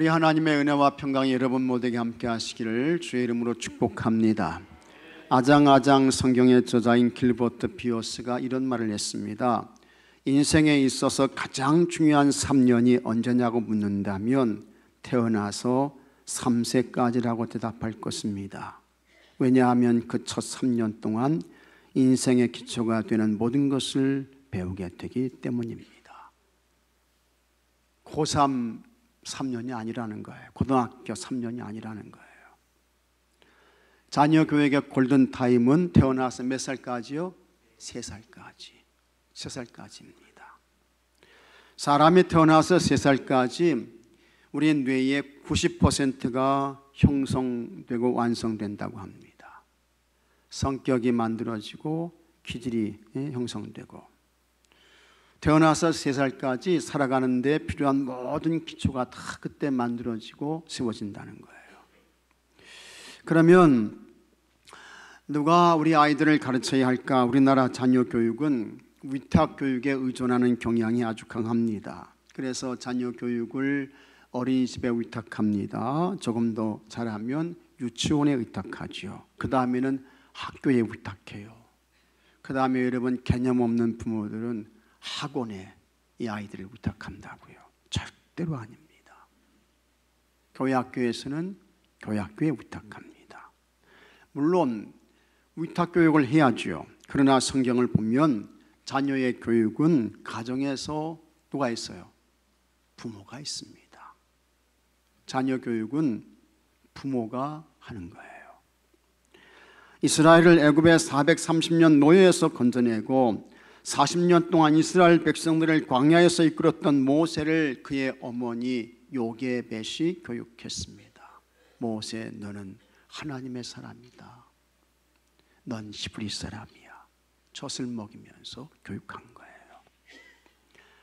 우리 하나님의 은혜와 평강이 여러분 모두에게 함께 하시기를 주의 이름으로 축복합니다. 아장아장 성경의 저자인 길버트 피어스가 이런 말을 했습니다. 인생에 있어서 가장 중요한 3년이 언제냐고 묻는다면 태어나서 3세까지라고 대답할 것입니다. 왜냐하면 그 첫 3년 동안 인생의 기초가 되는 모든 것을 배우게 되기 때문입니다. 고3 3년이 아니라는 거예요. 고등학교 3년이 아니라는 거예요. 자녀 교육의 골든타임은 태어나서 몇 살까지요? 3살까지. 3살까지입니다. 사람이 태어나서 3살까지 우리 뇌의 90%가 형성되고 완성된다고 합니다. 성격이 만들어지고 기질이 형성되고, 태어나서 3살까지 살아가는 데 필요한 모든 기초가 다 그때 만들어지고 세워진다는 거예요. 그러면 누가 우리 아이들을 가르쳐야 할까? 우리나라 자녀 교육은 위탁 교육에 의존하는 경향이 아주 강합니다. 그래서 자녀 교육을 어린이집에 위탁합니다. 조금 더 잘하면 유치원에 위탁하죠. 그 다음에는 학교에 위탁해요. 그 다음에 여러분, 개념 없는 부모들은 학원에 이 아이들을 위탁한다고요. 절대로 아닙니다. 교회학교에서는 교회학교에 위탁합니다. 물론 위탁 교육을 해야죠. 그러나 성경을 보면 자녀의 교육은 가정에서 누가 있어요? 부모가 있습니다. 자녀 교육은 부모가 하는 거예요. 이스라엘을 애굽의 430년 노예에서 건져내고 40년 동안 이스라엘 백성들을 광야에서 이끌었던 모세를 그의 어머니 요게벳이 교육했습니다. 모세, 너는 하나님의 사람이다. 넌 히브리 사람이야. 젖을 먹이면서 교육한 거예요.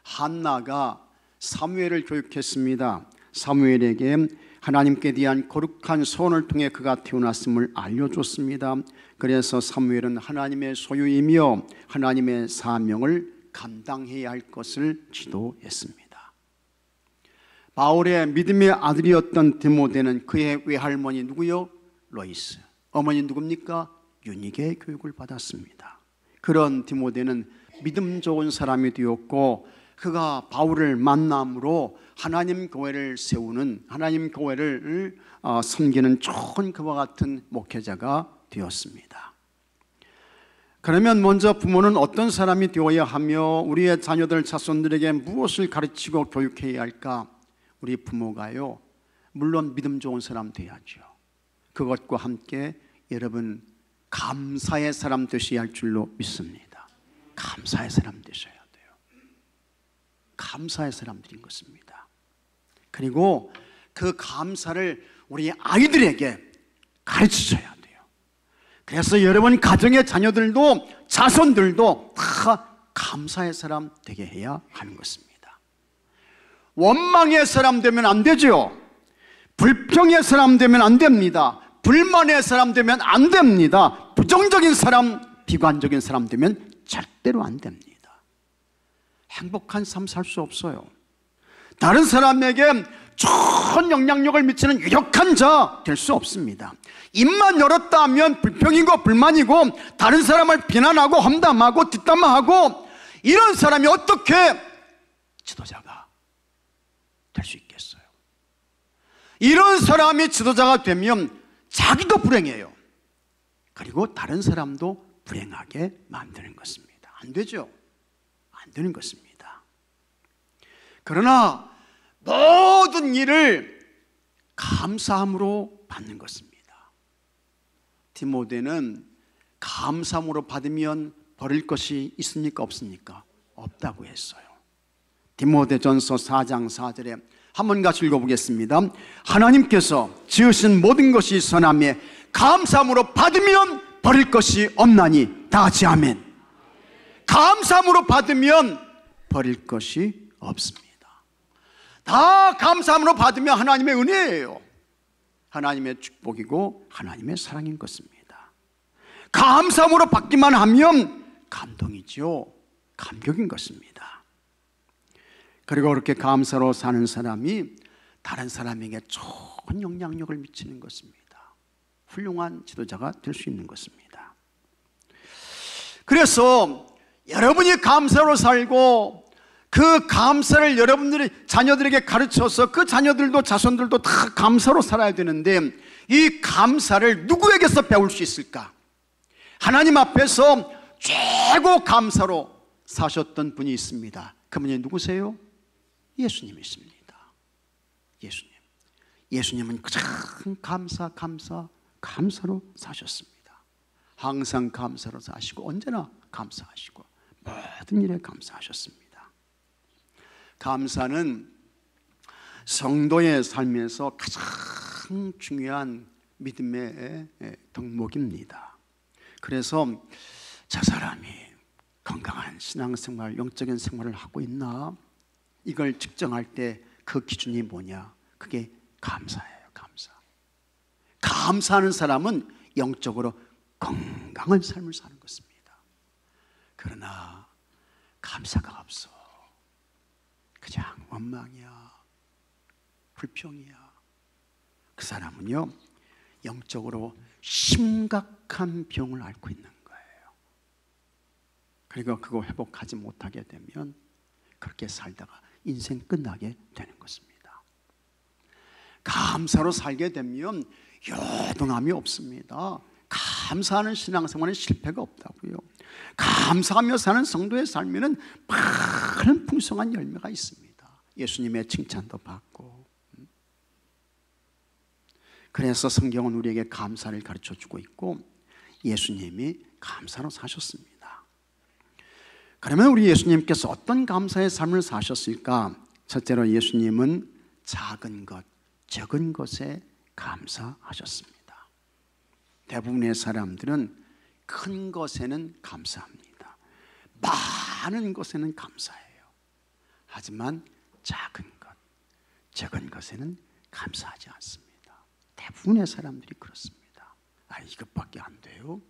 한나가 사무엘을 교육했습니다. 사무엘에게 하나님께 대한 거룩한 소원을 통해 그가 태어났음을 알려줬습니다. 그래서 사무엘은 하나님의 소유이며 하나님의 사명을 감당해야 할 것을 지도했습니다. 바울의 믿음의 아들이었던 디모데는 그의 외할머니 누구요? 로이스. 어머니 누굽니까? 유니게 교육을 받았습니다. 그런 디모데는 믿음 좋은 사람이 되었고, 그가 바울을 만남으로 하나님 교회를 세우는, 하나님 교회를 섬기는 좋은 그와 같은 목회자가 되었습니다. 그러면 먼저 부모는 어떤 사람이 되어야 하며 우리의 자녀들, 자손들에게 무엇을 가르치고 교육해야 할까? 우리 부모가요, 물론 믿음 좋은 사람 돼야죠. 그것과 함께 여러분, 감사의 사람 되셔야 할 줄로 믿습니다. 감사의 사람 되셔야 돼요. 감사의 사람들인 것입니다. 그리고 그 감사를 우리 아이들에게 가르치셔야 돼요. 그래서 여러분 가정의 자녀들도 자손들도 다 감사의 사람 되게 해야 하는 것입니다. 원망의 사람 되면 안 되죠. 불평의 사람 되면 안 됩니다. 불만의 사람 되면 안 됩니다. 부정적인 사람, 비관적인 사람 되면 절대로 안 됩니다. 행복한 삶 살 수 없어요. 다른 사람에게 좋은 영향력을 미치는 유력한 자 될 수 없습니다. 입만 열었다 하면 불평이고 불만이고 다른 사람을 비난하고 험담하고 뒷담화하고, 이런 사람이 어떻게 지도자가 될 수 있겠어요? 이런 사람이 지도자가 되면 자기도 불행해요. 그리고 다른 사람도 불행하게 만드는 것입니다. 안 되죠? 안 되는 것입니다. 그러나 모든 일을 감사함으로 받는 것입니다. 디모데는 감사함으로 받으면 버릴 것이 있습니까? 없습니까? 없다고 했어요. 디모데전서 4장 4절에 한번 같이 읽어보겠습니다. 하나님께서 지으신 모든 것이 선함에 감사함으로 받으면 버릴 것이 없나니. 다 같이 아멘. 감사함으로 받으면 버릴 것이 없습니다. 다 감사함으로 받으면 하나님의 은혜예요. 하나님의 축복이고 하나님의 사랑인 것입니다. 감사함으로 받기만 하면 감동이죠. 감격인 것입니다. 그리고 그렇게 감사로 사는 사람이 다른 사람에게 좋은 영향력을 미치는 것입니다. 훌륭한 지도자가 될 수 있는 것입니다. 그래서 여러분이 감사로 살고 그 감사를 여러분들이 자녀들에게 가르쳐서 그 자녀들도 자손들도 다 감사로 살아야 되는데, 이 감사를 누구에게서 배울 수 있을까? 하나님 앞에서 최고 감사로 사셨던 분이 있습니다. 그분이 누구세요? 예수님이십니다. 예수님은 가장 감사로 사셨습니다. 항상 감사로 사시고 언제나 감사하시고 모든 일에 감사하셨습니다. 감사는 성도의 삶에서 가장 중요한 믿음의 덕목입니다. 그래서 저 사람이 건강한 신앙생활, 영적인 생활을 하고 있나? 이걸 측정할 때 그 기준이 뭐냐? 그게 감사예요. 감사하는 사람은 영적으로 건강한 삶을 사는 것입니다. 그러나 감사가 없어, 그냥 원망이야, 불평이야, 그 사람은요 영적으로 심각한 병을 앓고 있는 거예요. 그리고 그거 회복하지 못하게 되면 그렇게 살다가 인생 끝나게 되는 것입니다. 감사로 살게 되면 요동함이 없습니다. 감사하는 신앙생활은 실패가 없다고요. 감사하며 사는 성도의 삶에는 많은 풍성한 열매가 있습니다. 예수님의 칭찬도 받고. 그래서 성경은 우리에게 감사를 가르쳐주고 있고 예수님이 감사로 사셨습니다. 그러면 우리 예수님께서 어떤 감사의 삶을 사셨을까? 첫째로 예수님은 작은 것, 적은 것에 감사하셨습니다. 대부분의 사람들은 큰 것에는 감사합니다. 많은 것에는 감사해요. 하지만 작은 것, 적은 것에는 감사하지 않습니다. 대부분의 사람들이 그렇습니다. 이것밖에 안 돼요?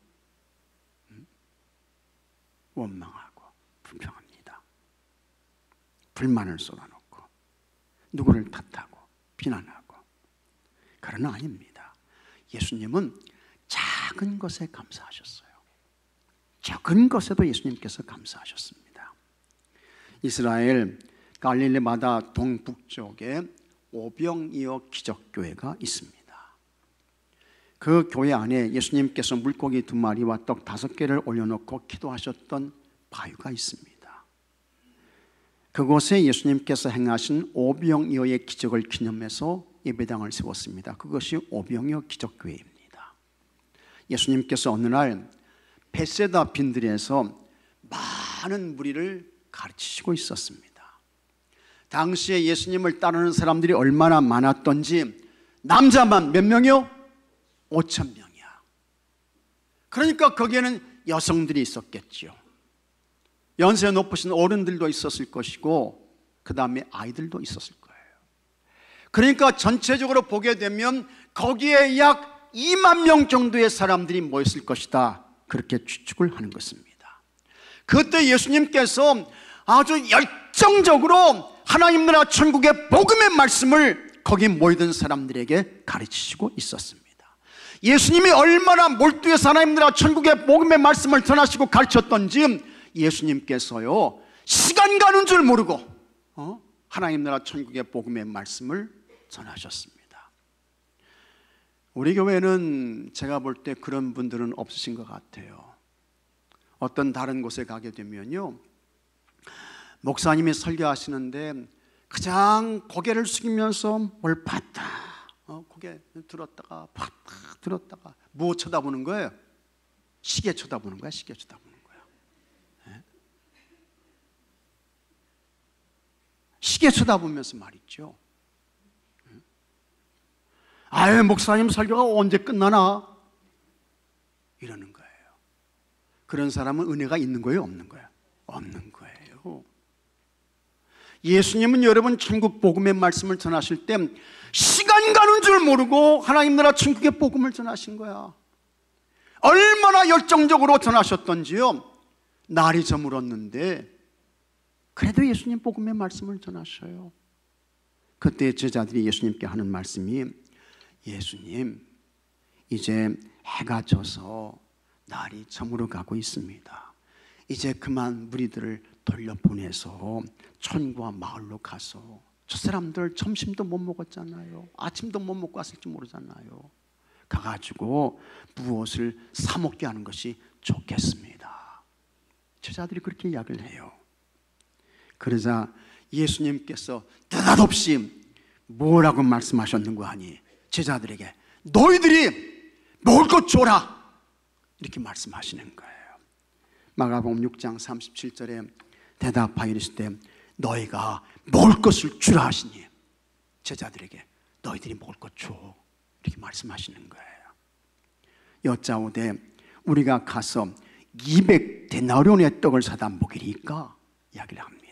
원망하고 불평합니다. 불만을 쏟아놓고 누구를 탓하고 비난하고. 그러나 아닙니다. 예수님은 작은 것에 감사하셨어요. 적은 것에도 예수님께서 감사하셨습니다. 이스라엘 갈릴리 바다 동북쪽에 오병이어 기적교회가 있습니다. 그 교회 안에 예수님께서 물고기 2마리와 떡 5개를 올려놓고 기도하셨던 바위가 있습니다. 그곳에 예수님께서 행하신 오병이어의 기적을 기념해서 예배당을 세웠습니다. 그것이 오병이어 기적교회입니다. 예수님께서 어느 날 베세다 빈들에서 많은 무리를 가르치시고 있었습니다. 당시에 예수님을 따르는 사람들이 얼마나 많았던지, 남자만 몇 명이요? 5,000명이야. 그러니까 거기에는 여성들이 있었겠죠. 연세 높으신 어른들도 있었을 것이고 그 다음에 아이들도 있었을 거예요. 그러니까 전체적으로 보게 되면 거기에 약 2만 명 정도의 사람들이 모였을 것이다, 그렇게 추측을 하는 것입니다. 그때 예수님께서 아주 열정적으로 하나님 나라 천국의 복음의 말씀을 거기 모이던 사람들에게 가르치시고 있었습니다. 예수님이 얼마나 몰두해서 하나님 나라 천국의 복음의 말씀을 전하시고 가르쳤던지 예수님께서요 시간 가는 줄 모르고 하나님 나라 천국의 복음의 말씀을 전하셨습니다. 우리 교회는 제가 볼 때 그런 분들은 없으신 것 같아요. 어떤 다른 곳에 가게 되면요, 목사님이 설교하시는데 그냥 고개를 숙이면서 뭘 봤다, 고개 들었다가 봤다 들었다가 뭐 쳐다보는 거예요? 시계 쳐다보는 거야. 시계 쳐다보는 거야. 시계 쳐다보면서 말이죠. 목사님 설교가 언제 끝나나? 이러는 거예요. 그런 사람은 은혜가 있는 거예요? 없는 거예요? 없는 거예요. 예수님은 여러분 천국 복음의 말씀을 전하실 때 시간 가는 줄 모르고 하나님 나라 천국의 복음을 전하신 거야. 얼마나 열정적으로 전하셨던지요. 날이 저물었는데 그래도 예수님 복음의 말씀을 전하셔요. 그때 제자들이 예수님께 하는 말씀이, 예수님, 이제 해가 져서 날이 저물어 가고 있습니다. 이제 그만 무리들을 돌려보내서 촌과 마을로 가서, 저 사람들 점심도 못 먹었잖아요. 아침도 못 먹고 왔을지 모르잖아요. 가가지고 무엇을 사 먹게 하는 것이 좋겠습니다. 제자들이 그렇게 이야기를 해요. 그러자 예수님께서 느닷없이 뭐라고 말씀하셨는가 하니, 제자들에게 너희들이 먹을 것 줘라, 이렇게 말씀하시는 거예요. 마가복음 6장 37절에 대답하여 이르시되 너희가 먹을 것을 주라 하시니, 제자들에게 너희들이 먹을 것 줘, 이렇게 말씀하시는 거예요. 여짜오되 우리가 가서 200데나리온의 떡을 사다 먹이리까, 이야기를 합니다.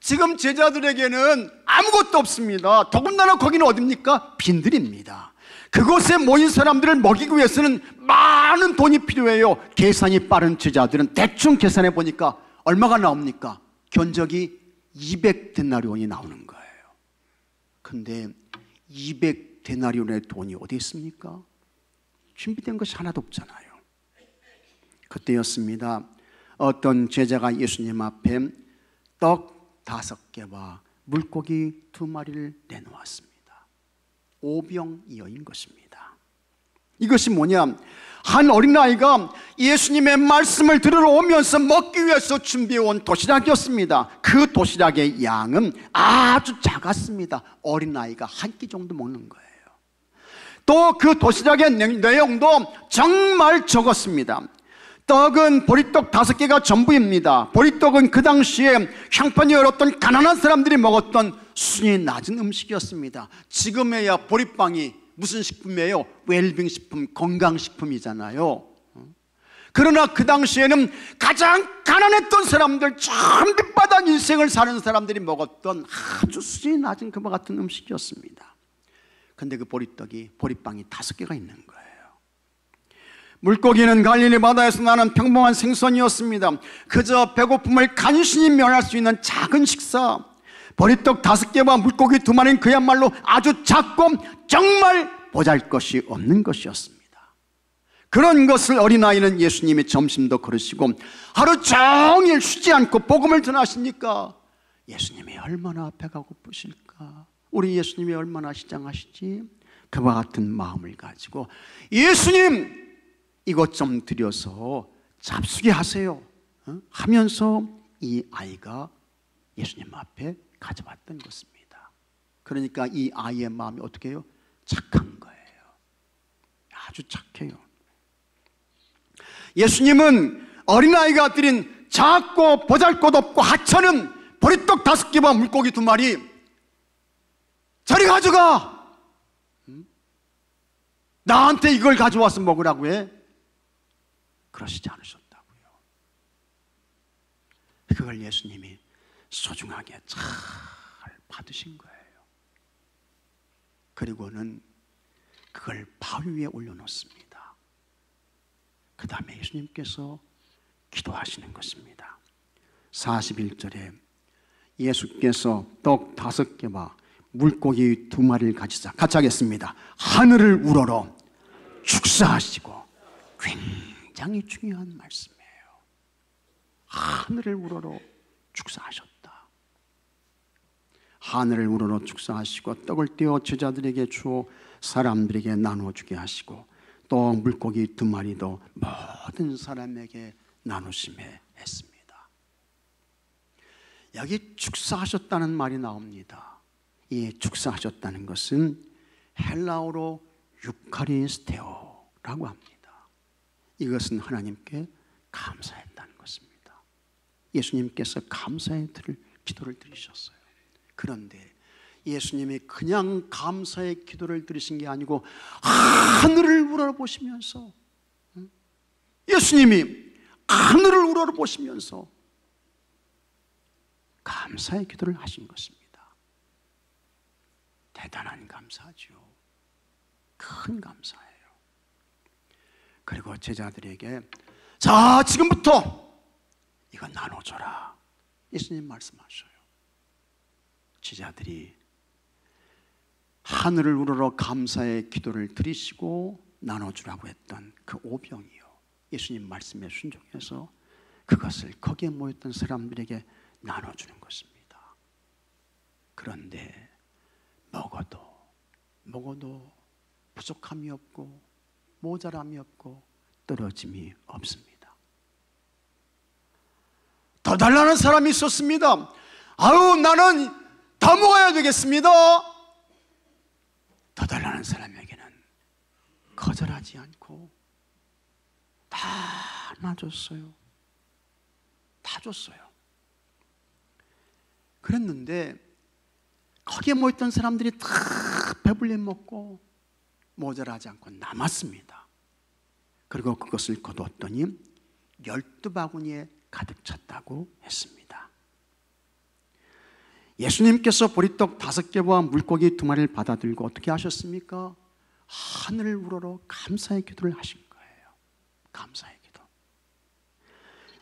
지금 제자들에게는 아무것도 없습니다. 더군다나 거기는 어딥니까? 빈들입니다. 그곳에 모인 사람들을 먹이기 위해서는 많은 돈이 필요해요. 계산이 빠른 제자들은 대충 계산해 보니까 얼마가 나옵니까? 견적이 200데나리온이 나오는 거예요. 근데 200데나리온의 돈이 어디 있습니까? 준비된 것이 하나도 없잖아요. 그때였습니다. 어떤 제자가 예수님 앞에 떡 5개와 물고기 2마리를 내놓았습니다. 오병이어인 것입니다. 이것이 뭐냐, 한 어린아이가 예수님의 말씀을 들으러 오면서 먹기 위해서 준비해온 도시락이었습니다. 그 도시락의 양은 아주 작았습니다. 어린아이가 한 끼 정도 먹는 거예요. 또 그 도시락의 내용도 정말 적었습니다. 떡은 보리떡 5개가 전부입니다. 보리떡은 그 당시에 형편이 어렵던 가난한 사람들이 먹었던 수준이 낮은 음식이었습니다. 지금에야 보리빵이 무슨 식품이에요? 웰빙 식품, 건강식품이잖아요. 그러나 그 당시에는 가장 가난했던 사람들, 저 밑바닥 인생을 사는 사람들이 먹었던 아주 수준이 낮은 그와 같은 음식이었습니다. 근데 그 보리빵이 5개가 있는 거예요. 물고기는 갈릴리 바다에서 나는 평범한 생선이었습니다. 그저 배고픔을 간신히 면할 수 있는 작은 식사. 보리떡 5개와 물고기 2마리는 그야말로 아주 작고 정말 보잘것이 없는 것이었습니다. 그런 것을 어린아이는 예수님이 점심도 그러시고 하루 종일 쉬지 않고 복음을 전하시니까 예수님이 얼마나 배가 고프실까, 우리 예수님이 얼마나 시장하시지, 그와 같은 마음을 가지고 예수님 이것 좀 드려서 잡수게 하세요 하면서 이 아이가 예수님 앞에 가져왔던 것입니다. 그러니까 이 아이의 마음이 어떻게 해요? 착한 거예요. 아주 착해요. 예수님은 어린아이가 드린 작고 보잘것없고 하찮은 보리떡 5개와 물고기 2마리 저리 가져가, 나한테 이걸 가져와서 먹으라고 해, 그러시지 않으셨다고요. 그걸 예수님이 소중하게 잘 받으신 거예요. 그리고는 그걸 바위 위에 올려놓습니다. 그 다음에 예수님께서 기도하시는 것입니다. 41절에 예수께서 떡 5개와 물고기 2마리를 가지사, 같이 하겠습니다. 하늘을 우러러 축사하시고, 굉장히 중요한 말씀이에요. 하늘을 우러러 축사하셨다. 하늘을 우러러 축사하시고 떡을 떼어 제자들에게 주어 사람들에게 나눠주게 하시고 또 물고기 2마리도 모든 사람에게 나누심에 했습니다. 여기 축사하셨다는 말이 나옵니다. 이 축사하셨다는 것은 헬라어로 유카리스테오라고 합니다. 이것은 하나님께 감사했다는 것입니다. 예수님께서 감사의 기도를 드리셨어요. 그런데 예수님이 그냥 감사의 기도를 드리신 게 아니고 하늘을 우러러보시면서, 예수님이 하늘을 우러러보시면서 감사의 기도를 하신 것입니다. 대단한 감사죠. 큰 감사예요. 그리고 제자들에게 자, 지금부터 이거 나눠줘라, 예수님 말씀하셔요. 제자들이 하늘을 우러러 감사의 기도를 드리시고 나눠주라고 했던 그 오병이요, 예수님 말씀에 순종해서 그것을 거기에 모였던 사람들에게 나눠주는 것입니다. 그런데 먹어도 부족함이 없고 모자람이 없고 떨어짐이 없습니다. 더 달라는 사람이 있었습니다. 아유, 나는 더 먹어야 되겠습니다. 더 달라는 사람에게는 거절하지 않고 다 놔줬어요. 다 줬어요. 그랬는데 거기에 모였던 사람들이 다 배불리 먹고 모자라지 않고 남았습니다. 그리고 그것을 거두었더니 12바구니에 가득 찼다고 했습니다. 예수님께서 보리떡 5개와 물고기 2마리를 받아들고 어떻게 하셨습니까? 하늘을 우러러 감사의 기도를 하신 거예요. 감사의 기도.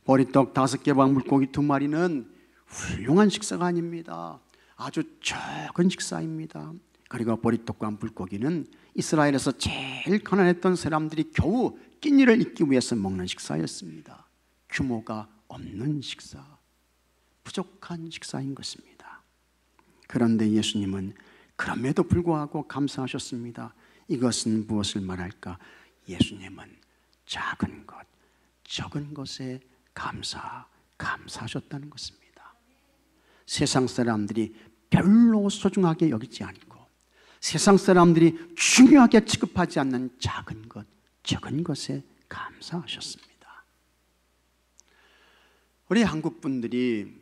보리떡 5개와 물고기 2마리는 훌륭한 식사가 아닙니다. 아주 적은 식사입니다. 그리고 보리떡과 물고기는 이스라엘에서 제일 가난했던 사람들이 겨우 끼니를 잇기 위해서 먹는 식사였습니다. 규모가 없는 식사, 부족한 식사인 것입니다. 그런데 예수님은 그럼에도 불구하고 감사하셨습니다. 이것은 무엇을 말할까? 예수님은 작은 것, 적은 것에 감사하셨다는 것입니다. 세상 사람들이 별로 소중하게 여기지 않고 세상 사람들이 중요하게 취급하지 않는 작은 것, 적은 것에 감사하셨습니다. 우리 한국 분들이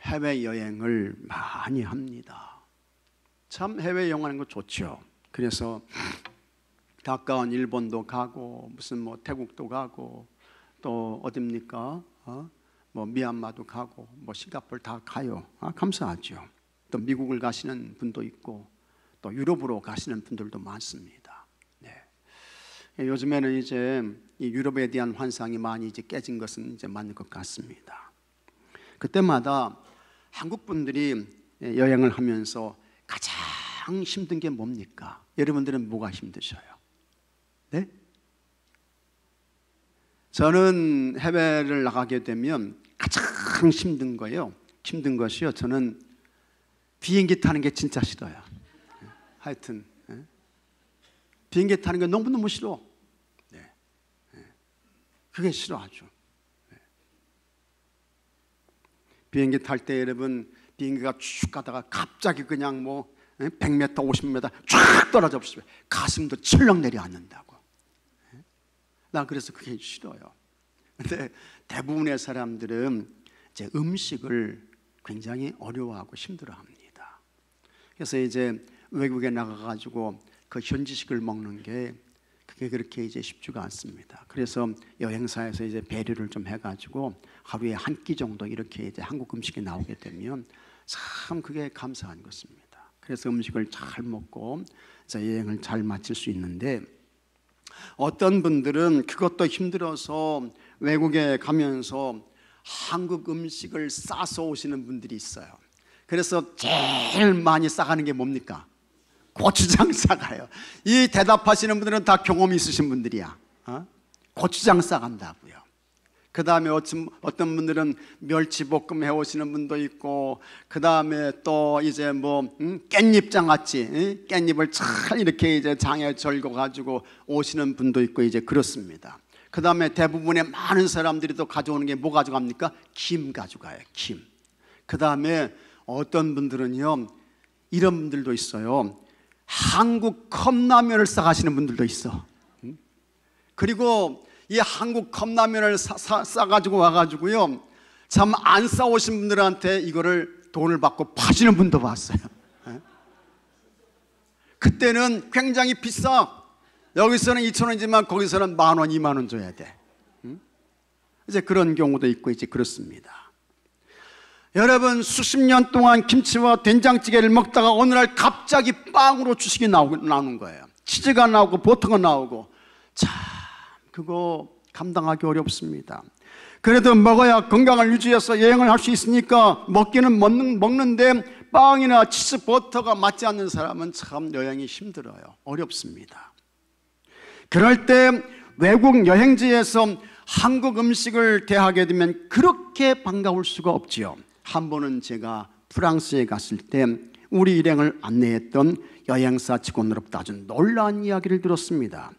해외여행을 많이 합니다. 참 해외여행 하는 거 좋죠. 그래서 가까운 일본도 가고 무슨 태국도 가고 또 어딥니까? 미얀마도 가고 싱가포르 다 가요. 감사하죠. 또 미국을 가시는 분도 있고 또 유럽으로 가시는 분들도 많습니다. 네. 요즘에는 이제 이 유럽에 대한 환상이 많이 이제 깨진 것은 이제 맞는 것 같습니다. 그때마다 한국 분들이 여행을 하면서 가장 힘든 게 뭡니까? 여러분들은 뭐가 힘드셔요? 네? 저는 해외를 나가게 되면 가장 힘든 거예요. 힘든 것이요. 저는 비행기 타는 게 진짜 싫어요. 하여튼 비행기 타는 게 너무너무 싫어. 네. 그게 싫어하죠. 네. 비행기 탈 때 여러분, 비행기가 쭉 가다가 갑자기 그냥 100m, 50m 쫙 떨어져 버리면 가슴도 철렁 내려앉는다고. 나 그래서 그게 싫어요. 근데 대부분의 사람들은 이제 음식을 굉장히 어려워하고 힘들어합니다. 그래서 이제 외국에 나가가지고 그 현지식을 먹는 게 그게 그렇게 이제 쉽지가 않습니다. 그래서 여행사에서 이제 배려를 좀 해가지고 하루에 한 끼 정도 이렇게 이제 한국 음식이 나오게 되면 참 그게 감사한 것입니다. 그래서 음식을 잘 먹고 이제 여행을 잘 마칠 수 있는데, 어떤 분들은 그것도 힘들어서 외국에 가면서 한국 음식을 싸서 오시는 분들이 있어요. 그래서 제일 많이 싸가는 게 뭡니까? 고추장 싸가요. 이 대답하시는 분들은 다 경험이 있으신 분들이야. 고추장 싸간다고요. 그 다음에 어떤 분들은 멸치볶음 해오시는 분도 있고, 그 다음에 또 이제 깻잎장 같이 깻잎을 잘 이렇게 이제 장에 절거 가지고 오시는 분도 있고 이제 그렇습니다. 그 다음에 대부분의 많은 사람들이 또 가져오는 게 뭐 가져갑니까? 김 가져가요. 김. 그 다음에 어떤 분들은요, 이런 분들도 있어요. 한국 컵라면을 싸가시는 분들도 있어. 그리고 이 한국 컵라면을 싸가지고 와가지고요, 참 안 싸오신 분들한테 이거를 돈을 받고 파시는 분도 봤어요. 그때는 굉장히 비싸. 여기서는 2,000원이지만 거기서는 10,000원, 20,000원 줘야 돼. 이제 그런 경우도 있고 이제 그렇습니다. 여러분, 수십 년 동안 김치와 된장찌개를 먹다가 어느 날 갑자기 빵으로 주식이 나오는 거예요. 치즈가 나오고 버터가 나오고, 참 그거 감당하기 어렵습니다. 그래도 먹어야 건강을 유지해서 여행을 할 수 있으니까 먹기는 먹는데 빵이나 치즈 버터가 맞지 않는 사람은 참 여행이 힘들어요. 어렵습니다. 그럴 때 외국 여행지에서 한국 음식을 대하게 되면 그렇게 반가울 수가 없지요. 한 번은 제가 프랑스에 갔을 때 우리 일행을 안내했던 여행사 직원으로부터 아주 놀라운 이야기를 들었습니다.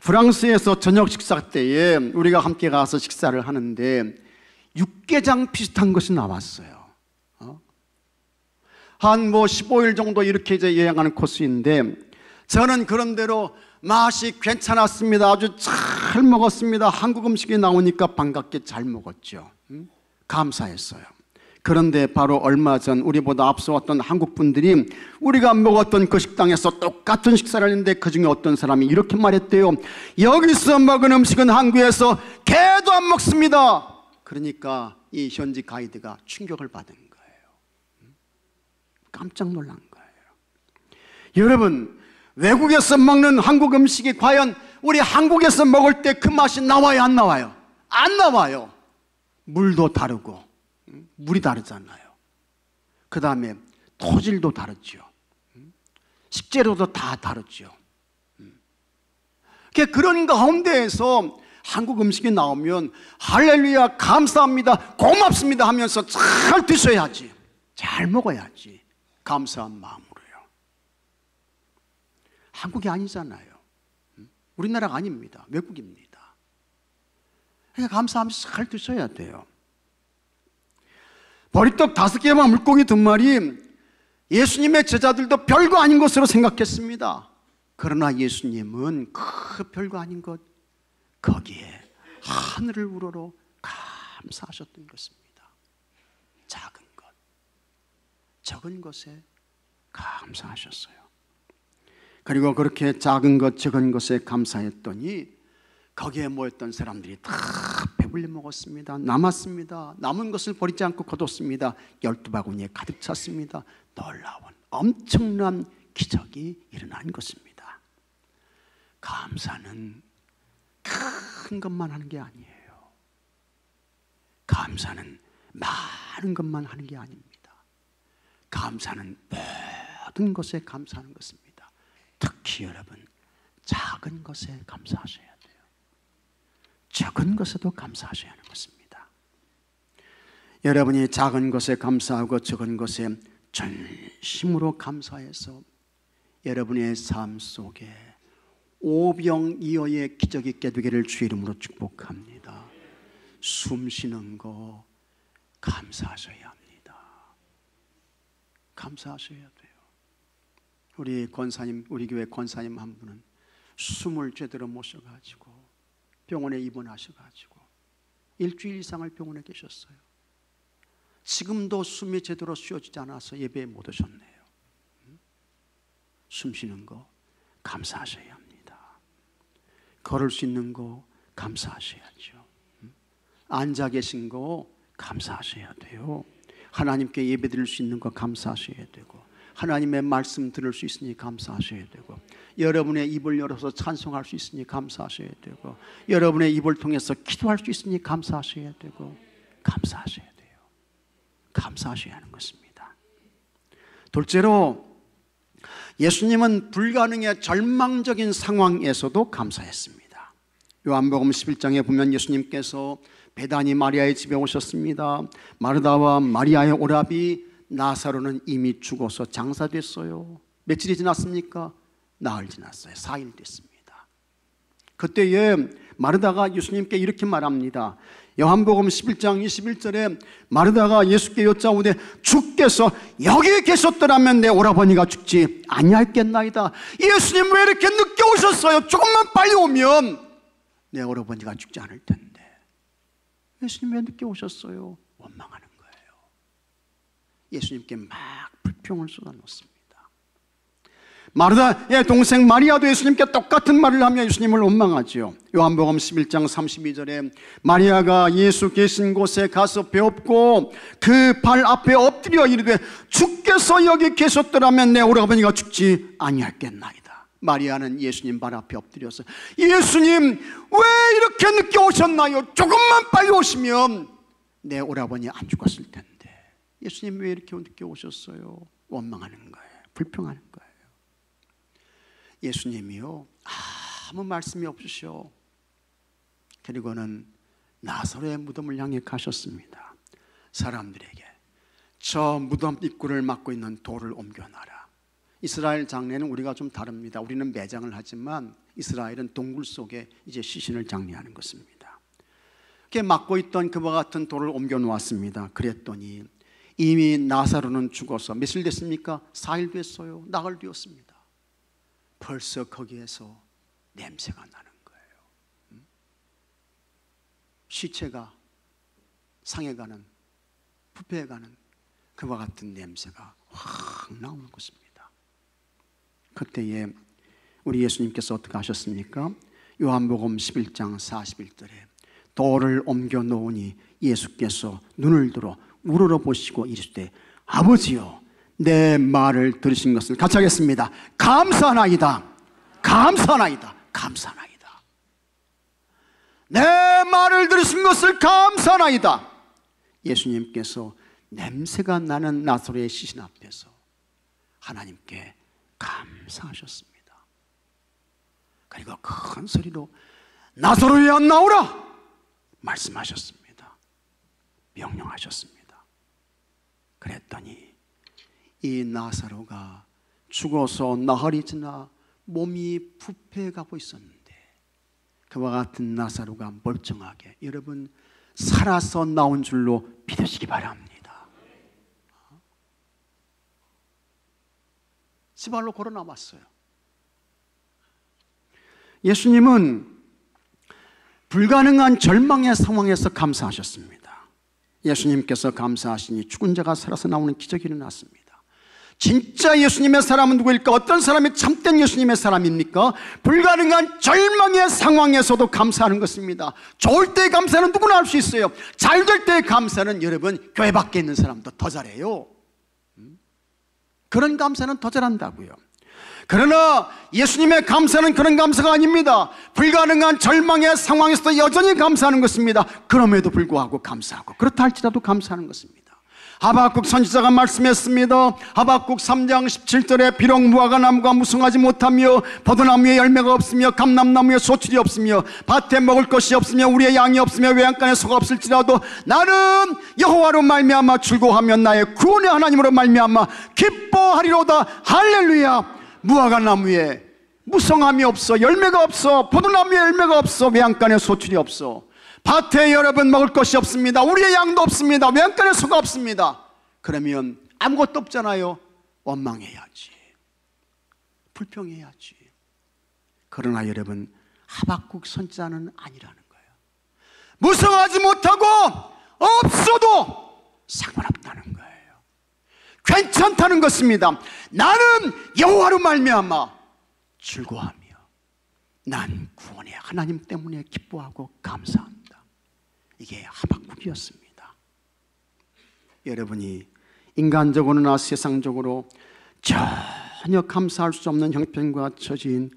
프랑스에서 저녁 식사 때에 우리가 함께 가서 식사를 하는데 육개장 비슷한 것이 나왔어요. 한 15일 정도 이렇게 이제 여행하는 코스인데 저는 그런대로 맛이 괜찮았습니다. 아주 잘 먹었습니다. 한국 음식이 나오니까 반갑게 잘 먹었죠. 감사했어요. 그런데 바로 얼마 전 우리보다 앞서 왔던 한국 분들이 우리가 먹었던 그 식당에서 똑같은 식사를 했는데 그중에 어떤 사람이 이렇게 말했대요. 여기서 먹은 음식은 한국에서 개도 안 먹습니다. 그러니까 이 현지 가이드가 충격을 받은 거예요. 깜짝 놀란 거예요. 여러분, 외국에서 먹는 한국 음식이 과연 우리 한국에서 먹을 때 그 맛이 나와요, 안 나와요? 안 나와요. 물도 다르고 물이 다르잖아요. 그 다음에 토질도 다르죠. 식재료도 다 다르죠. 그런 가운데에서 한국 음식이 나오면 할렐루야, 감사합니다, 고맙습니다 하면서 잘 드셔야지, 잘 먹어야지, 감사한 마음으로요. 한국이 아니잖아요. 우리나라가 아닙니다. 외국입니다. 그러니까 감사하면서 잘 드셔야 돼요. 보리떡 5개와 물고기 2마리, 예수님의 제자들도 별거 아닌 것으로 생각했습니다. 그러나 예수님은 그 별거 아닌 것, 거기에 하늘을 우러러 감사하셨던 것입니다. 작은 것, 적은 것에 감사하셨어요. 그리고 그렇게 작은 것, 적은 것에 감사했더니 거기에 모였던 사람들이 다 배불리 먹었습니다. 남았습니다. 남은 것을 버리지 않고 거뒀습니다. 12바구니에 가득 찼습니다. 놀라운 엄청난 기적이 일어난 것입니다. 감사는 큰 것만 하는 게 아니에요. 감사는 많은 것만 하는 게 아닙니다. 감사는 모든 것에 감사하는 것입니다. 특히 여러분, 작은 것에 감사하셔야 돼요. 적은 것에도 감사하셔야 하는 것입니다. 여러분이 작은 것에 감사하고 적은 것에 전심으로 감사해서 여러분의 삶 속에 오병이어의 기적이 있게 되기를 주 이름으로 축복합니다. 숨 쉬는 거 감사하셔야 합니다. 감사하셔야 돼요. 우리 권사님, 우리 교회 권사님 한 분은 숨을 제대로 못 쉬어가지고 병원에 입원하셔가지고 일주일 이상을 병원에 계셨어요. 지금도 숨이 제대로 쉬어지지 않아서 예배에 못 오셨네요. 숨 쉬는 거 감사하셔야 합니다. 걸을 수 있는 거 감사하셔야죠. 앉아 계신 거 감사하셔야 돼요. 하나님께 예배 드릴 수 있는 거 감사하셔야 되고, 하나님의 말씀 들을 수 있으니 감사하셔야 되고, 여러분의 입을 열어서 찬송할 수 있으니 감사하셔야 되고, 여러분의 입을 통해서 기도할 수 있으니 감사하셔야 되고, 감사하셔야 돼요. 감사하셔야 하는 것입니다. 둘째로, 예수님은 불가능의 절망적인 상황에서도 감사했습니다. 요한복음 11장에 보면 예수님께서 베다니 마리아의 집에 오셨습니다. 마르다와 마리아의 오라비 나사로는 이미 죽어서 장사됐어요. 며칠이 지났습니까? 나흘 지났어요. 4일 됐습니다. 그때에 마르다가 예수님께 이렇게 말합니다. 요한복음 11장 21절에 마르다가 예수께 여짜오되 주께서 여기에 계셨더라면 내 오라버니가 죽지 아니하였겠나이다. 예수님 왜 이렇게 늦게 오셨어요? 조금만 빨리 오면 내 오라버니가 죽지 않을 텐데. 예수님 왜 늦게 오셨어요? 원망하는 거예요. 예수님께 막 불평을 쏟아놓습니다. 마르다의 동생 마리아도 예수님께 똑같은 말을 하며 예수님을 원망하죠. 요한복음 11장 32절에 마리아가 예수 계신 곳에 가서 배웠고 그 발 앞에 엎드려 이르되 주께서 여기 계셨더라면 내 오라버니가 죽지 아니했겠나이다. 마리아는 예수님 발 앞에 엎드려서 예수님 왜 이렇게 늦게 오셨나요? 조금만 빨리 오시면 내 오라버니 안 죽었을 텐데 예수님 왜 이렇게 늦게 오셨어요? 원망하는 거예요. 불평하는 거예요. 예수님이요, 아무 말씀이 없으셔. 그리고는 나사로의 무덤을 향해 가셨습니다. 사람들에게 저 무덤 입구를 막고 있는 돌을 옮겨놔라. 이스라엘 장례는 우리가 좀 다릅니다. 우리는 매장을 하지만 이스라엘은 동굴 속에 이제 시신을 장례하는 것입니다. 그렇게 막고 있던 그와 같은 돌을 옮겨 놓았습니다. 그랬더니 이미 나사로는 죽어서 며칠 됐습니까? 4일 됐어요. 나흘 되었습니다. 벌써 거기에서 냄새가 나는 거예요. 시체가 상해가는, 부패해가는 그와 같은 냄새가 확 나오는 것입니다. 그때에 우리 예수님께서 어떻게 하셨습니까? 요한복음 11장 41절에 돌을 옮겨 놓으니 예수께서 눈을 들어 우러러 보시고 이르시되 아버지여 내 말을 들으신 것을 같이 하겠습니다. 감사하나이다. 감사하나이다. 감사하나이다. 내 말을 들으신 것을 감사하나이다. 예수님께서 냄새가 나는 나사로의 시신 앞에서 하나님께 감사하셨습니다. 그리고 큰 소리로 나사로야 나오라 말씀하셨습니다. 명령하셨습니다. 그랬더니 이 나사로가 죽어서 나흘이 지나 몸이 부패해가고 있었는데 그와 같은 나사로가 멀쩡하게 여러분 살아서 나온 줄로 믿으시기 바랍니다. 지발로 걸어 나왔어요. 예수님은 불가능한 절망의 상황에서 감사하셨습니다. 예수님께서 감사하시니 죽은 자가 살아서 나오는 기적이 일어났습니다. 진짜 예수님의 사람은 누구일까? 어떤 사람이 참된 예수님의 사람입니까? 불가능한 절망의 상황에서도 감사하는 것입니다. 좋을 때의 감사는 누구나 할 수 있어요. 잘 될 때의 감사는 여러분 교회 밖에 있는 사람도 더 잘해요. 그런 감사는 더 잘한다고요. 그러나 예수님의 감사는 그런 감사가 아닙니다. 불가능한 절망의 상황에서도 여전히 감사하는 것입니다. 그럼에도 불구하고 감사하고 그렇다 할지라도 감사하는 것입니다. 하박국 선지자가 말씀했습니다. 하박국 3장 17절에 비록 무화과 나무가 무성하지 못하며 포도나무에 열매가 없으며 감람나무에 소출이 없으며 밭에 먹을 것이 없으며 우리의 양이 없으며 외양간에 소가 없을지라도 나는 여호와로 말미암아 즐거워하며 나의 구원의 하나님으로 말미암아 기뻐하리로다. 할렐루야. 무화과 나무에 무성함이 없어, 열매가 없어, 포도나무에 열매가 없어, 외양간에 소출이 없어, 밭에 여러분 먹을 것이 없습니다. 우리의 양도 없습니다. 외양간에 소가 없습니다. 그러면 아무것도 없잖아요. 원망해야지, 불평해야지. 그러나 여러분 하박국 선지자는 아니라는 거예요. 무성하지 못하고 없어도 상관없다는 거예요. 괜찮다는 것입니다. 나는 여호와로 말미암아 즐거워하며 난 구원의 하나님 때문에 기뻐하고 감사합니다. 이게 하박국이었습니다. 여러분이 인간적으로나 세상적으로 전혀 감사할 수 없는 형편과 처진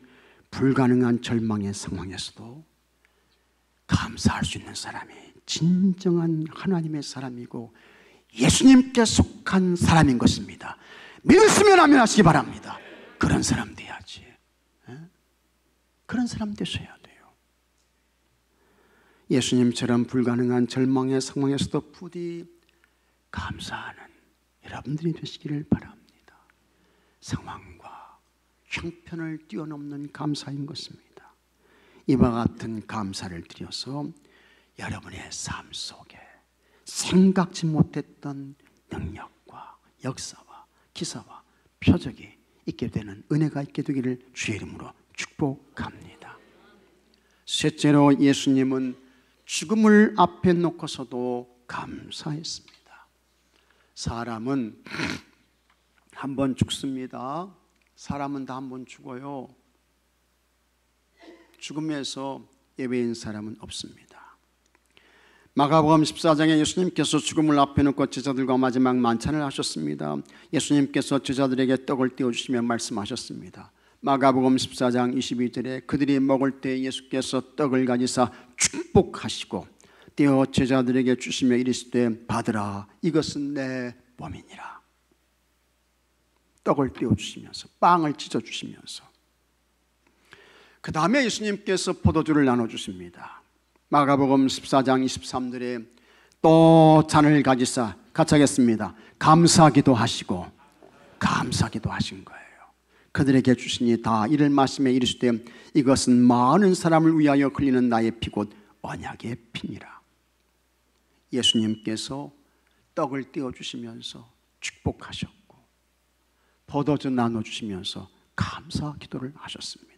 불가능한 절망의 상황에서도 감사할 수 있는 사람이 진정한 하나님의 사람이고 예수님께 속한 사람인 것입니다. 믿으시면 아멘 하시기 바랍니다. 그런 사람 돼야지. 그런 사람 되셔야 돼요. 예수님처럼 불가능한 절망의 상황에서도 부디 감사하는 여러분들이 되시기를 바랍니다. 상황과 형편을 뛰어넘는 감사인 것입니다. 이와 같은 감사를 드려서 여러분의 삶 속에 생각지 못했던 능력과 역사와 기사와 표적이 있게 되는 은혜가 있게 되기를 주의 이름으로 축복합니다. 셋째로 예수님은 죽음을 앞에 놓고서도 감사했습니다. 사람은 한 번 죽습니다. 사람은 다 한 번 죽어요. 죽음에서 예외인 사람은 없습니다. 마가복음 14장에 예수님께서 죽음을 앞에 놓고 제자들과 마지막 만찬을 하셨습니다. 예수님께서 제자들에게 떡을 떼어주시며 말씀하셨습니다. 마가복음 14장 22절에 그들이 먹을 때 예수께서 떡을 가지사 축복하시고 떼어 제자들에게 주시며 이르시되 받으라 이것은 내 몸이니라. 떡을 떼어주시면서 빵을 찢어주시면서 그 다음에 예수님께서 포도주를 나눠주십니다. 마가복음 14장 23절에 또 잔을 가지사 같이 하겠습니다. 감사기도 하시고 감사기도 하신 거예요. 그들에게 주시니 다 이를 말씀에 이르시되 이것은 많은 사람을 위하여 흘리는 나의 피 곧 언약의 피니라. 예수님께서 떡을 떼어주시면서 축복하셨고 포도주 나눠주시면서 감사 기도를 하셨습니다.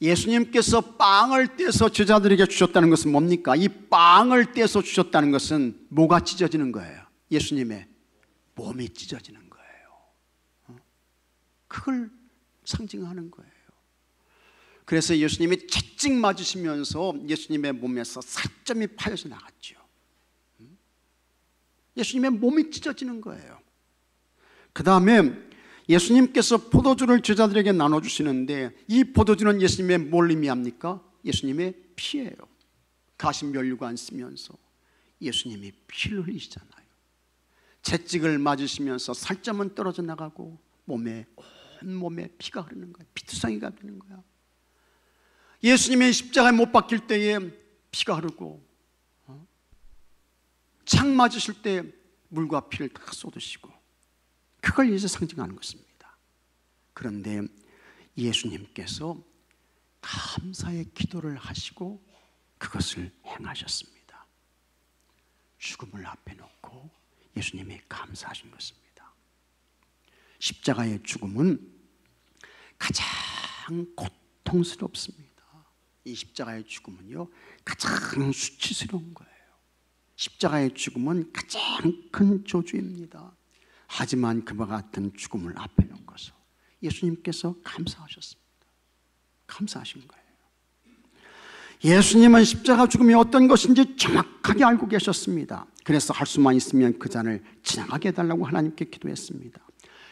예수님께서 빵을 떼서 제자들에게 주셨다는 것은 뭡니까? 이 빵을 떼서 주셨다는 것은 뭐가 찢어지는 거예요? 예수님의 몸이 찢어지는 거예요. 그걸 상징하는 거예요. 그래서 예수님이 채찍 맞으시면서 예수님의 몸에서 살점이 파여져 나갔죠. 예수님의 몸이 찢어지는 거예요. 그 다음에 예수님께서 포도주를 제자들에게 나눠주시는데 이 포도주는 예수님의 뭘 의미합니까? 예수님의 피예요. 가시면류관 쓰면서 예수님이 피를 흘리시잖아요. 채찍을 맞으시면서 살점은 떨어져 나가고 온몸에 피가 흐르는 거예요. 피투성이가 되는 거야. 예수님의 십자가에 못 박힐 때에 피가 흐르고 창 맞으실 때 물과 피를 다 쏟으시고 그걸 이제 상징하는 것입니다. 그런데 예수님께서 감사의 기도를 하시고 그것을 행하셨습니다. 죽음을 앞에 놓고 예수님이 감사하신 것입니다. 십자가의 죽음은 가장 고통스럽습니다. 이 십자가의 죽음은요 가장 수치스러운 거예요. 십자가의 죽음은 가장 큰 저주입니다. 하지만 그와 같은 죽음을 앞에 놓고서 예수님께서 감사하셨습니다. 감사하신 거예요. 예수님은 십자가 죽음이 어떤 것인지 정확하게 알고 계셨습니다. 그래서 할 수만 있으면 그 잔을 지나가게 해달라고 하나님께 기도했습니다.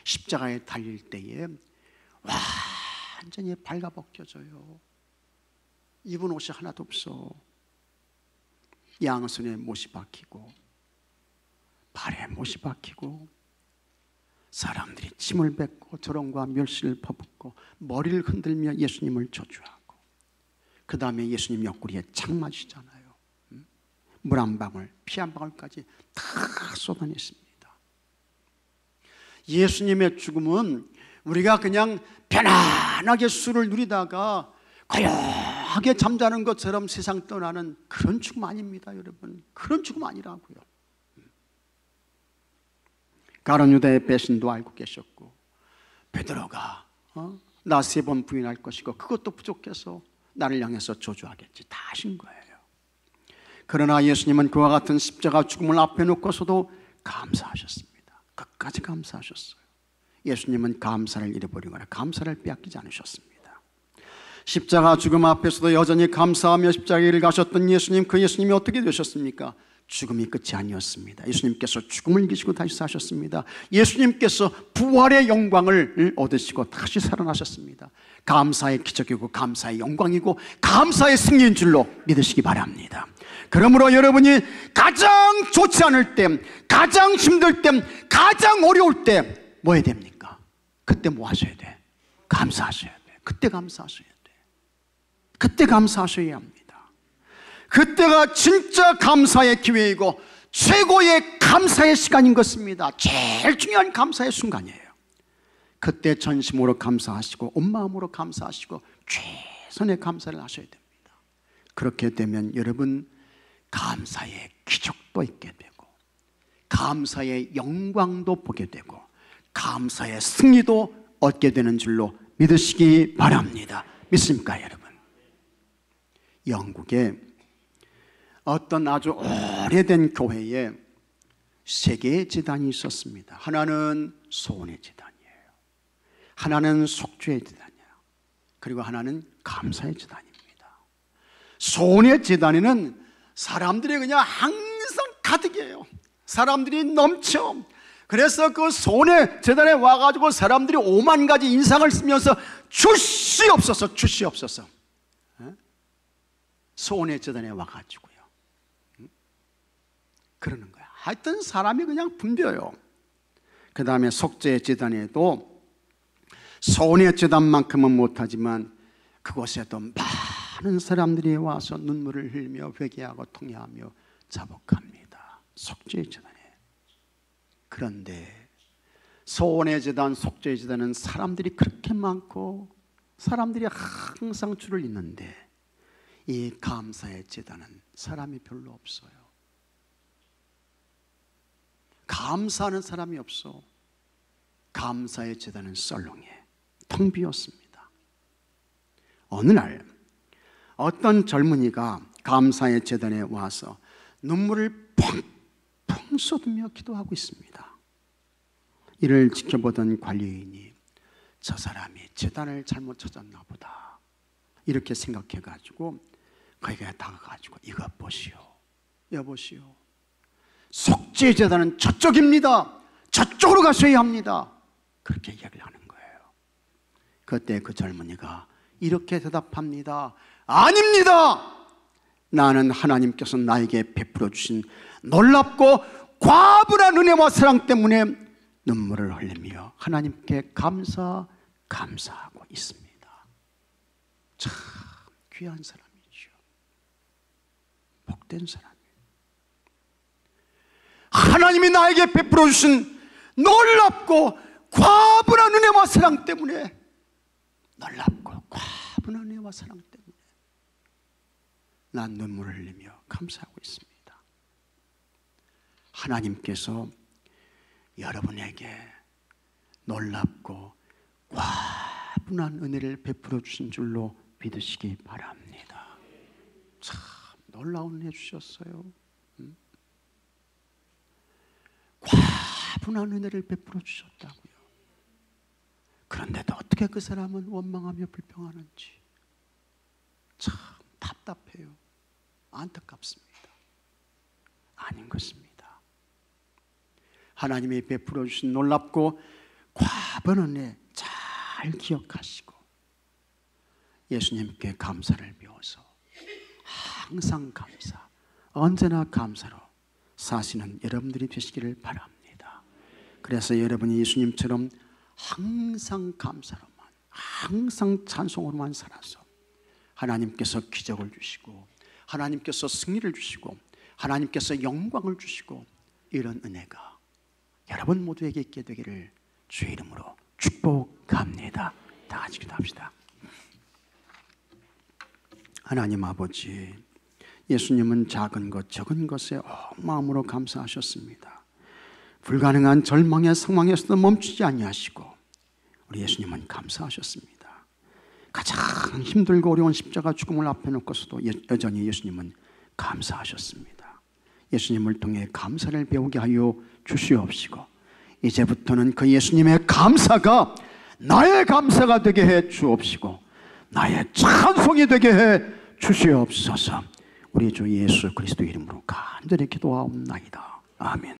십자가에 달릴 때에 완전히 발가벗겨져요. 입은 옷이 하나도 없어. 양손에 못이 박히고 발에 못이 박히고 사람들이 침을 뱉고 조롱과 멸시를 퍼붓고 머리를 흔들며 예수님을 저주하고 그 다음에 예수님 옆구리에 창 맞으시잖아요. 물 한 방울, 피 한 방울까지 다 쏟아냈습니다. 예수님의 죽음은 우리가 그냥 편안하게 술을 누리다가 고요하게 잠자는 것처럼 세상 떠나는 그런 죽음 아닙니다, 여러분. 그런 죽음 아니라고요. 가룟 유다의 배신도 알고 계셨고 베드로가 나 3번 부인할 것이고 그것도 부족해서 나를 향해서 저주하겠지 다 하신 거예요. 그러나 예수님은 그와 같은 십자가 죽음을 앞에 놓고서도 감사하셨습니다. 끝까지 감사하셨어요. 예수님은 감사를 잃어버리거나 감사를 빼앗기지 않으셨습니다. 십자가 죽음 앞에서도 여전히 감사하며 십자가의 길을 가셨던 예수님, 그 예수님이 어떻게 되셨습니까? 죽음이 끝이 아니었습니다. 예수님께서 죽음을 이기시고 다시 사셨습니다. 예수님께서 부활의 영광을 얻으시고 다시 살아나셨습니다. 감사의 기적이고 감사의 영광이고 감사의 승리인 줄로 믿으시기 바랍니다. 그러므로 여러분이 가장 좋지 않을 때, 가장 힘들 때, 가장 어려울 때 뭐 해야 됩니까? 그때 뭐 하셔야 돼? 감사하셔야 돼. 그때 감사하셔야 돼. 그때 감사하셔야 합니다. 그때가 진짜 감사의 기회이고 최고의 감사의 시간인 것입니다. 제일 중요한 감사의 순간이에요. 그때 전심으로 감사하시고 온 마음으로 감사하시고 최선의 감사를 하셔야 됩니다. 그렇게 되면 여러분 감사의 기적도 있게 되고 감사의 영광도 보게 되고 감사의 승리도 얻게 되는 줄로 믿으시기 바랍니다. 믿습니까, 여러분? 영국에 어떤 아주 오래된 교회에 3개의 제단이 있었습니다. 하나는 소원의 제단이에요. 하나는 속죄의 제단이에요. 그리고 하나는 감사의 제단입니다. 소원의 제단에는 사람들이 그냥 항상 가득해요. 사람들이 넘쳐. 그래서 그 소원의 제단에 와가지고 사람들이 5만 가지 인상을 쓰면서 주시 없어서 소원의 제단에 와가지고요. 그러는 거야. 하여튼 사람이 그냥 붐벼요. 그 다음에 속죄 제단에도 소원의 제단만큼은 못하지만 그곳에도 많은 사람들이 와서 눈물을 흘리며 회개하고 통회하며 자복합니다. 속죄 제단에. 그런데 소원의 제단, 속죄의 제단은 사람들이 그렇게 많고 사람들이 항상 줄을 잇는데 이 감사의 제단은 사람이 별로 없어요. 감사하는 사람이 없어. 감사의 제단은 썰렁해. 텅 비었습니다. 어느 날 어떤 젊은이가 감사의 제단에 와서 눈물을 펑펑 쏟으며 기도하고 있습니다. 이를 지켜보던 관리인이 저 사람이 제단을 잘못 찾았나 보다 이렇게 생각해가지고 그에게 다가가지고 이것 보시오, 여보시오, 속죄 제단은 저쪽입니다. 저쪽으로 가셔야 합니다. 그렇게 이야기를 하는 거예요. 그때 그 젊은이가 이렇게 대답합니다. 아닙니다. 나는 하나님께서 나에게 베풀어 주신 놀랍고 과분한 은혜와 사랑 때문에 눈물을 흘리며 하나님께 감사하고 있습니다. 참 귀한 사람이죠. 복된 사람이에요. 하나님이 나에게 베풀어 주신 놀랍고 과분한 은혜와 사랑 때문에, 놀랍고 과분한 은혜와 사랑 때문에 난 눈물을 흘리며 감사하고 있습니다. 하나님께서 여러분에게 놀랍고 과분한 은혜를 베풀어 주신 줄로 믿으시기 바랍니다. 참 놀라운 은혜 주셨어요. 과분한 은혜를 베풀어 주셨다고요. 그런데도 어떻게 그 사람은 원망하며 불평하는지 참 답답해요. 안타깝습니다. 아닌 것입니다. 하나님이 베풀어 주신 놀랍고 과분한 은혜 잘 기억하시고 예수님께 감사를 배워서 항상 감사, 언제나 감사로 사시는 여러분들이 되시기를 바랍니다. 그래서 여러분이 예수님처럼 항상 감사로만, 항상 찬송으로만 살아서 하나님께서 기적을 주시고 하나님께서 승리를 주시고 하나님께서 영광을 주시고 이런 은혜가 여러분 모두에게 있게 되기를 주의 이름으로 축복합니다. 다 같이 기도합시다. 하나님 아버지, 예수님은 작은 것 적은 것에 온 마음으로 감사하셨습니다. 불가능한 절망의 상황에서도 멈추지 아니하시고 우리 예수님은 감사하셨습니다. 가장 힘들고 어려운 십자가 죽음을 앞에 놓고서도 여전히 예수님은 감사하셨습니다. 예수님을 통해 감사를 배우게 하여 주시옵시고 이제부터는 그 예수님의 감사가 나의 감사가 되게 해 주옵시고 나의 찬송이 되게 해 주시옵소서. 우리 주 예수 그리스도 이름으로 간절히 기도하옵나이다. 아멘.